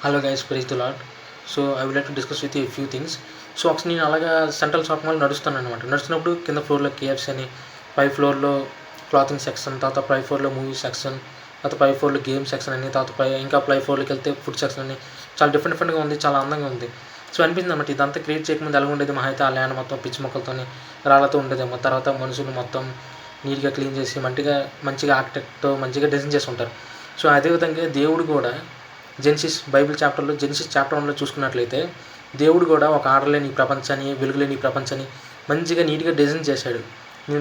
Hello guys, praise the Lord. So I would like to discuss with you few things. So ఒకసారి నేను అలాగా central shopping mall నడుస్తాను అనమాట. నడుస్తున్నప్పుడు కింద ఫ్లోర్లో కేఎఫ్సీ అని, పై ఫ్లోర్లో క్లాతింగ్ సెక్షన్, తర్వాత పై ఫ్లోర్లో మూవీ సెక్షన్, తర్వాత పై ఫ్లోర్లో గేమ్ సెక్షన్ అని, తర్వాత ఇంకా పై ఫ్లోర్లోకి వెళ్తే ఫుడ్ సెక్షన్ అని, చాలా డిఫరెంట్గా ఉంది, చాలా అందంగా ఉంది. సో అనిపించింది అనమాట, ఇదంతా క్రియేట్ చేయకముందు ఎలా ఉండేది, మహా అయితే ఆ ల్యాండ్ మొత్తం పిచ్చి మొక్కలతోని రాళ్ళతో ఉండేదేమో. తర్వాత మనుషులు మొత్తం నీట్గా క్లీన్ చేసి మంచిగా ఆర్కిటెక్ట్తో మంచిగా డిజైన్ చేసి ఉంటారు. సో అదేవిధంగా దేవుడు కూడా బైబిల్ జెన్సిస్ చాప్టర్ 1లో చూసుకున్నట్లయితే, దేవుడు కూడా ఒక ఆర్డర్ లేని ప్రపంచాన్ని, వెలుగులేని ప్రపంచాన్ని మంచిగా నీట్గా డిజైన్ చేశాడు.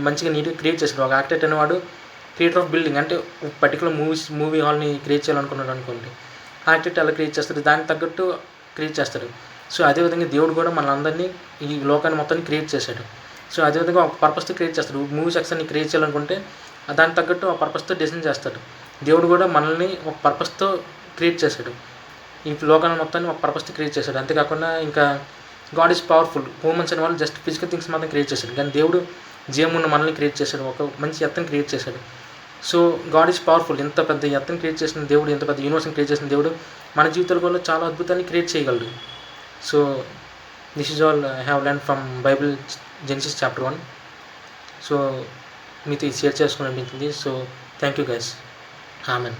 మంచిగా నీట్గా క్రియేట్ చేశాడు. ఒక ఆర్కిటెక్ట్ అనేవాడు క్రియేటర్ ఆఫ్ బిల్డింగ్, అంటే పర్టికులర్ మూవీ హాల్ని క్రియేట్ చేయాలనుకున్నాడు అనుకోండి, ఆర్కిటెక్ట్ ఎలా క్రియేట్ చేస్తాడు, దానికి తగ్గట్టు క్రియేట్ చేస్తాడు. సో అదేవిధంగా దేవుడు కూడా మనందరినీ, ఈ లోకాన్ని మొత్తాన్ని క్రియేట్ చేశాడు. సో అదేవిధంగా ఒక పర్పస్తో క్రియేట్ చేస్తాడు. మూవీ సెక్షన్ని క్రియేట్ చేయాలనుకుంటే దానికి తగ్గట్టు ఆ పర్పస్తో డిజైన్ చేస్తాడు. దేవుడు కూడా మనల్ని ఒక పర్పస్తో క్రియేట్ చేశాడు. ఈ లోకాన్ని మొత్తాన్ని ఒక పర్పస్తో క్రియేట్ చేశాడు. అంతేకాకుండా ఇంకా గాడ్ ఈజ్ పవర్ఫుల్. హ్యూమన్స్ అనే వాళ్ళు జస్ట్ ఫిజికల్ థింగ్స్ మాత్రం క్రియేట్ చేశాడు, కానీ దేవుడు జీవమున్న మనల్ని క్రియేట్ చేశాడు, ఒక మంచి ఎత్తని క్రియేట్ చేశాడు. So God is powerful. ఇంత పెద్ద ఎత్తని క్రియేట్ చేసిన దేవుడు, ఇంత పెద్ద యూనివర్స్ని క్రియేట్ చేసిన దేవుడు మన జీవితాల కూడా చాలా అద్భుతాన్ని క్రియేట్ చేయగలడు. So this is all I have learn from Bible Genesis chapter 1. So మీతో షేర్ చేసుకోవాలనిపించింది. So thank you guys. Amen.